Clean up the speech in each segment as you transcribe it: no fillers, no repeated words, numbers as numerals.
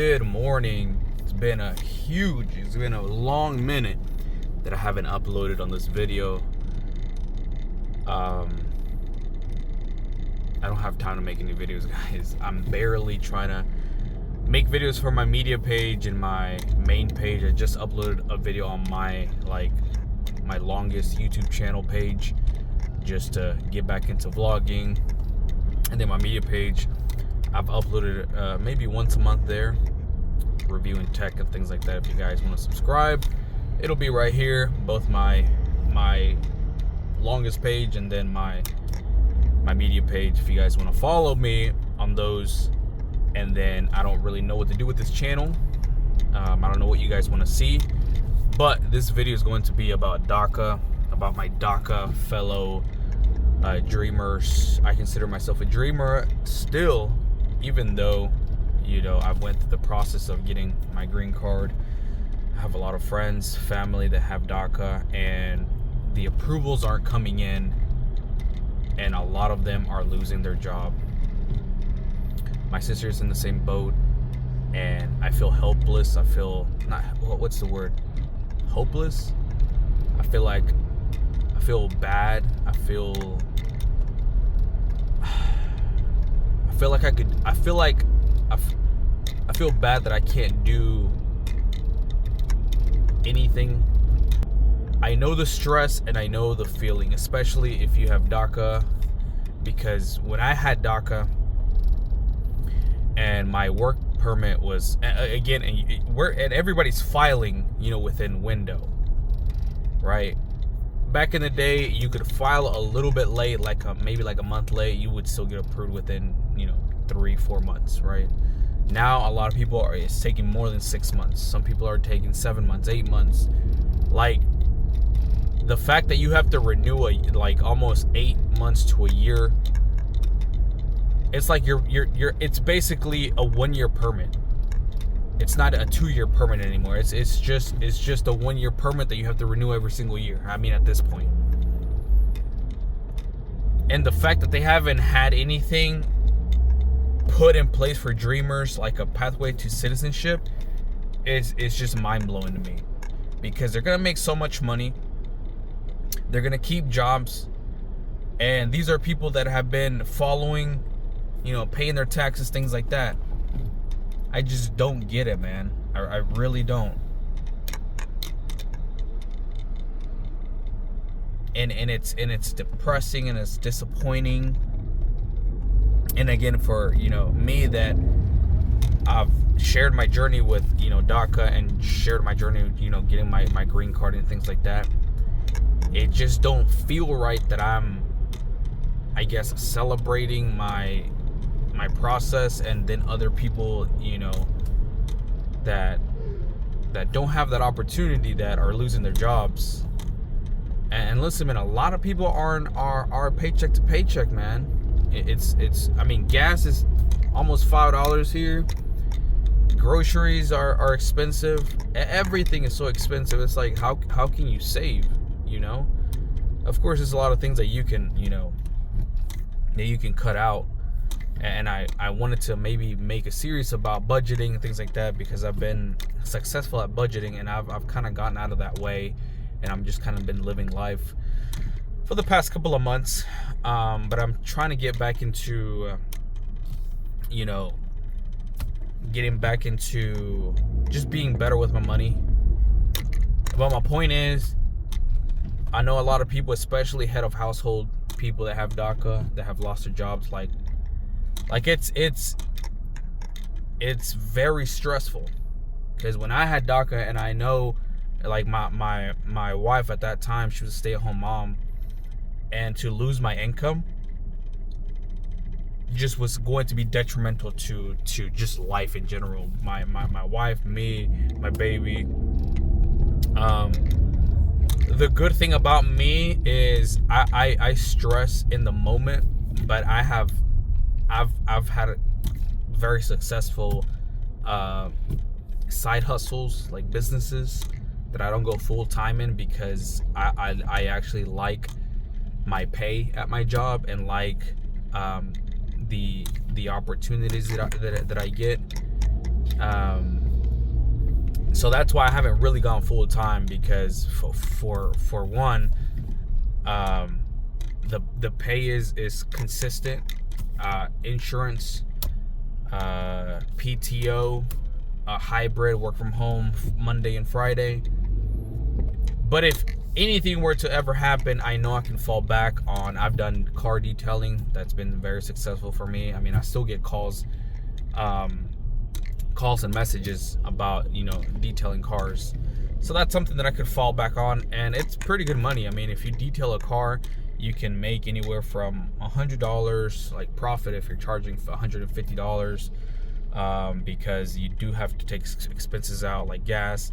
Good morning. It's been a long minute that I haven't uploaded on this video. I don't have time to make any videos, guys. I'm barely trying to make videos for my media page and my main page. I just uploaded a video on my longest YouTube channel page just to get back into vlogging. And then my media page, I've uploaded maybe once a month there, reviewing tech and things like that. If you guys want to subscribe, it'll be right here, both my longest page and then my media page, if you guys want to follow me on those. And then I don't really know what to do with this channel. I don't know what you guys want to see, but this video is going to be about Daca, about my Daca fellow dreamers. I consider myself a dreamer still, even though, you know, I went through the process of getting my green card. I have a lot of friends, family that have Daca, and the approvals aren't coming in, and a lot of them are losing their job. My sister's in the same boat, and I feel helpless. I feel what's the word? Hopeless? I feel bad. I feel bad that I can't do anything. I know the stress and I know the feeling, especially if you have Daca, because when I had Daca and my work permit was, again, and everybody's filing, you know, within window, right? Back in the day, you could file a little bit late, maybe like a month late, you would still get approved within, 3-4 months, right? Now, a lot of people it's taking more than 6 months. Some people are taking 7 months, 8 months. Like, the fact that you have to renew almost 8 months to a year, it's like it's basically a 1-year permit. It's not a 2-year permit anymore. It's just a 1-year permit that you have to renew every single year. I mean, at this point. And the fact that they haven't had anything put in place for dreamers, like a pathway to citizenship, is just mind-blowing to me. Because they're gonna make so much money. They're gonna keep jobs. And these are people that have been following, paying their taxes, things like that. I just don't get it, man. I really don't. And it's depressing and it's disappointing. And again, for me, that I've shared my journey with Daca and shared my journey, getting my green card and things like that. It just don't feel right that I'm, I guess, celebrating my process, and then other people, that don't have that opportunity, that are losing their jobs. And listen, man, a lot of people are paycheck to paycheck, man. I mean, gas is almost $5 here. Groceries are expensive. Everything is so expensive. It's like, how can you save? Of course, there's a lot of things that you can cut out. And I wanted to maybe make a series about budgeting and things like that, because I've been successful at budgeting, and I've kind of gotten out of that way, and I'm just kind of been living life for the past couple of months. But I'm trying to get back into, getting back into just being better with my money. But my point is, I know a lot of people, especially head of household people that have Daca, that have lost their jobs, like it's very stressful. Because when I had Daca, and I know, like, my wife at that time, she was a stay-at-home mom, and to lose my income just was going to be detrimental to just life in general. My wife, me, my baby. The good thing about me is I stress in the moment, but I've had a very successful side hustles, like businesses, that I don't go full time in, because I actually like my pay at my job, and like the opportunities that I get. So that's why I haven't really gone full time, because for one, the pay is consistent, insurance, PTO, hybrid, work from home Monday and Friday. But if anything were to ever happen, I know I can fall back on. I've done car detailing. That's been very successful for me. I mean, I still get calls and messages about, detailing cars. So that's something that I could fall back on, and it's pretty good money. I mean, if you detail a car, you can make anywhere from $100 like profit if you're charging $150, because you do have to take expenses out like gas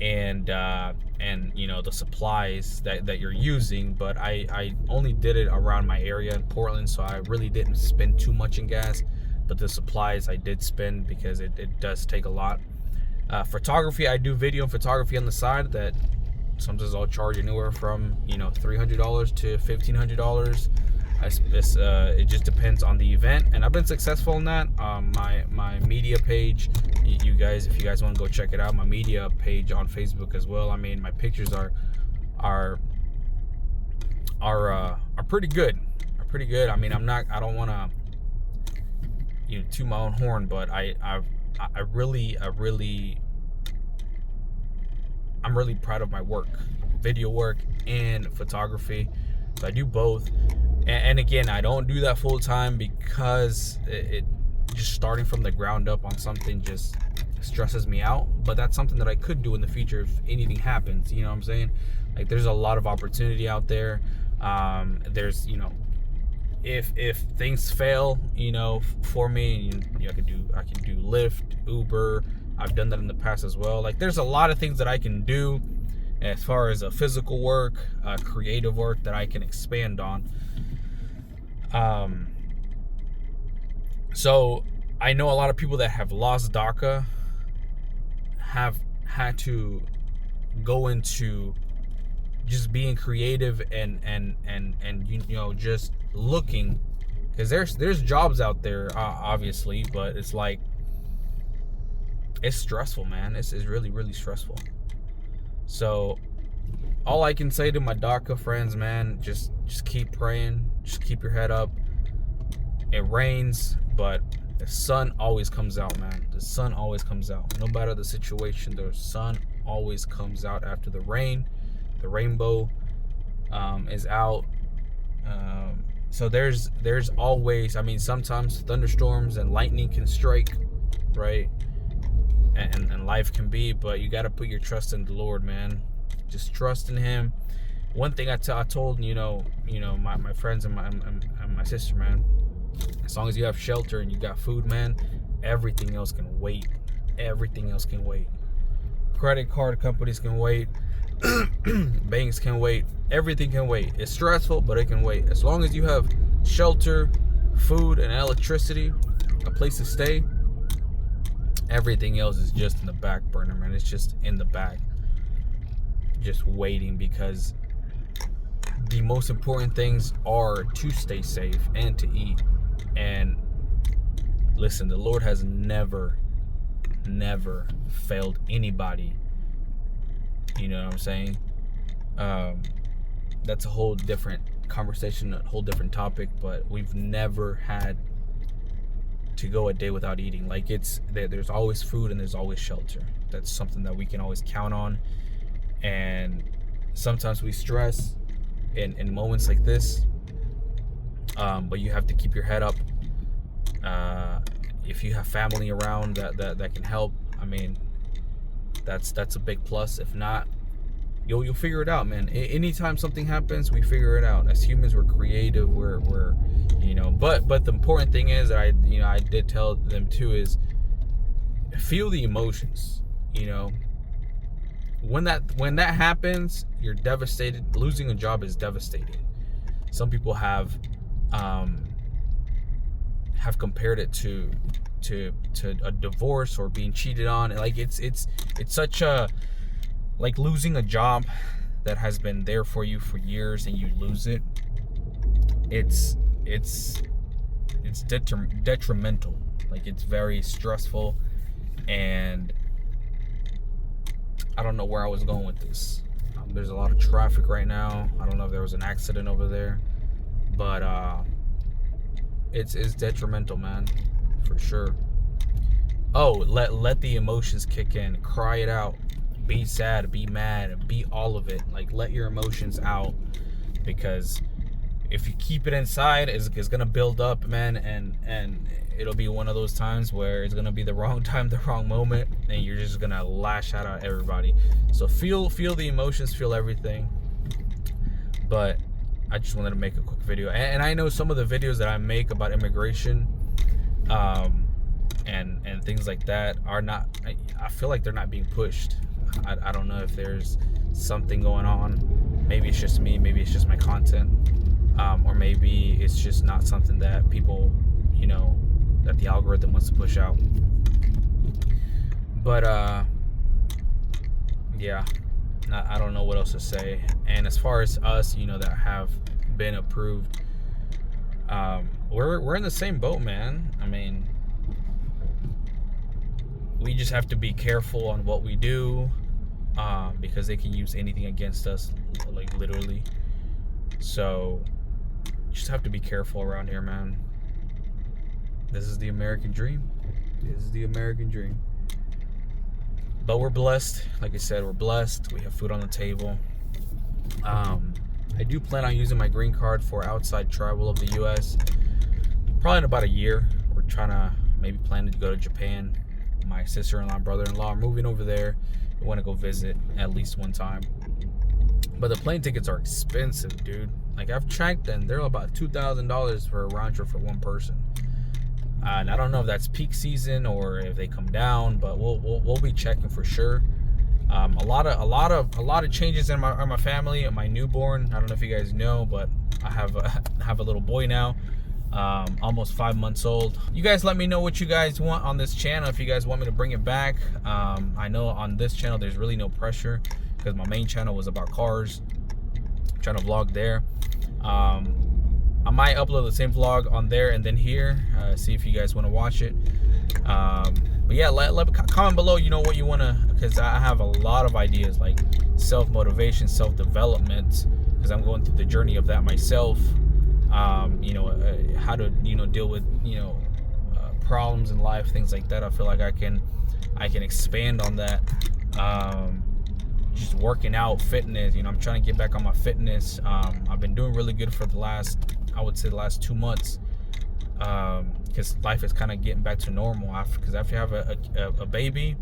and the supplies that you're using. But I only did it around my area in Portland, so I really didn't spend too much in gas. But the supplies I did spend, because it does take a lot. Photography, I do video and photography on the side that sometimes I'll charge anywhere from $300 to $1,500. It just depends on the event, and I've been successful in that. My media page, you guys, if you guys want to go check it out, my media page on Facebook as well. I mean, my pictures are pretty good. I mean, I don't want to toot my own horn, but I'm really proud of my work, video work and photography. So I do both, and again, I don't do that full time because it just starting from the ground up on something just stresses me out. But that's something that I could do in the future if anything happens. You know what I'm saying? Like, there's a lot of opportunity out there. There's if things fail, for me, I can do Lyft, Uber. I've done that in the past as well. Like, there's a lot of things that I can do as far as a physical work, creative work that I can expand on. So I know a lot of people that have lost Daca have had to go into just being creative and just looking, because there's jobs out there, obviously, but it's like, it's stressful, man. It's really, really stressful. So all I can say to my Daca friends, man, just keep praying, just keep your head up. It rains, but the sun always comes out, man. The sun always comes out. No matter the situation, the sun always comes out after the rain. The rainbow is out. So there's always, I mean, sometimes thunderstorms and lightning can strike, right? And life can be, but you got to put your trust in the Lord, man. Just trust in Him. One thing I told my friends and my sister, man, as long as you have shelter and you got food, man, everything else can wait. Everything else can wait. Credit card companies can wait. Banks can wait. Everything can wait. It's stressful, but it can wait. As long as you have shelter, food, and electricity, a place to stay, everything else is just in the back burner, man. It's just in the back, just waiting, because the most important things are to stay safe and to eat. And listen, the Lord has never failed anybody. You know what I'm saying? That's a whole different conversation, a whole different topic, but we've never had to go a day without eating. Like, there's always food and there's always shelter. That's something that we can always count on. And sometimes we stress in moments like this, but you have to keep your head up. If you have family around that can help, I mean, that's a big plus. If not, you'll figure it out, man. Anytime something happens, we figure it out. As humans, we're creative. We're but the important thing is that I did tell them too, is feel the emotions. When that happens, you're devastated. Losing a job is devastating. Some people have compared it to a divorce or being cheated on. Like, it's such a, like, losing a job that has been there for you for years and you lose it. It's detrimental. Like, it's very stressful. And I don't know where I was going with this. There's a lot of traffic right now. I don't know if there was an accident over there, but it's detrimental, man, for sure. Oh, let the emotions kick in. Cry it out. Be sad, be mad, be all of it. Like, let your emotions out, because if you keep it inside, it's gonna build up, man, and it'll be one of those times where it's gonna be the wrong time, the wrong moment, and you're just gonna lash out at everybody. So feel the emotions, feel everything. But I just wanted to make a quick video, and I know some of the videos that I make about immigration, and things like that are not. I feel like they're not being pushed. I don't know if there's something going on. Maybe it's just me. Maybe it's just my content, or maybe it's just not something that people, that the algorithm wants to push out. But yeah, I don't know what else to say. And as far as us, that have been approved, we're in the same boat, man. I mean, we just have to be careful on what we do, because they can use anything against us, like literally. So just have to be careful around here, man. This is the American dream. This is the American dream. But we're blessed. Like I said, we're blessed. We have food on the table. I do plan on using my green card for outside travel of the U.S. probably in about a year. We're trying to maybe plan to go to Japan. My sister-in-law and brother-in-law are moving over there. We want to go visit at least one time. But the plane tickets are expensive, dude. Like, I've checked them. They're about $2,000 for a round trip for one person. And I don't know if that's peak season or if they come down, but we'll be checking for sure. A lot of changes in my family. My newborn. I don't know if you guys know, but I have a little boy now. Almost 5 months old. You guys let me know what you guys want on this channel, if you guys want me to bring it back. I know on this channel there's really no pressure, because my main channel was about cars. I'm trying to vlog there. I might upload the same vlog on there and then here, see if you guys want to watch it. But yeah, comment below, what you want to, because I have a lot of ideas, like self-motivation, self-development, because I'm going through the journey of that myself. How to deal with problems in life, things like that. I feel like I can expand on that. Just working out, fitness. I'm trying to get back on my fitness. I've been doing really good for the last 2 months, because life is kind of getting back to normal. Because after you have a baby,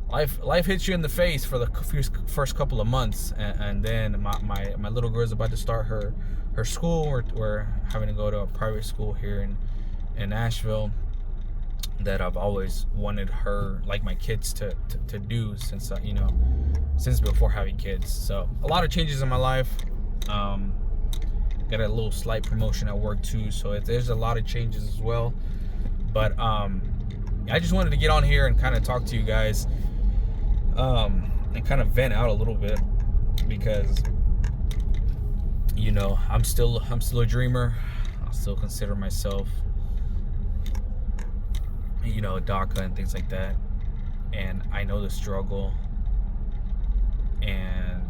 life hits you in the face for the first couple of months, and then my little girl's about to start her school. We're having to go to a private school here in Nashville that I've always wanted her, like my kids, to do since since before having kids. So a lot of changes in my life. Got a little slight promotion at work too, so there's a lot of changes as well. But I just wanted to get on here and kind of talk to you guys, and kind of vent out a little bit, because I'm still a dreamer. I still consider myself Daca and things like that, and I know the struggle, and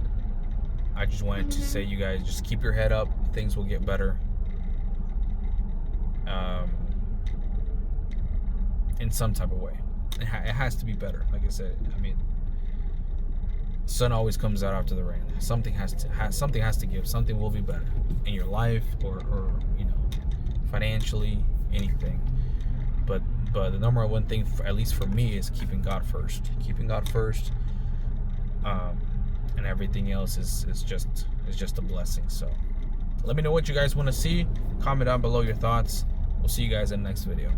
I just wanted to say, you guys, just keep your head up. Things will get better, in some type of way. It has to be better. Like I said, sun always comes out after the rain. Something has to give. Something will be better in your life, or financially, anything. But the number one thing, at least for me, is keeping God first. And everything else is just a blessing. So let me know what you guys want to see. Comment down below your thoughts. We'll see you guys in the next video.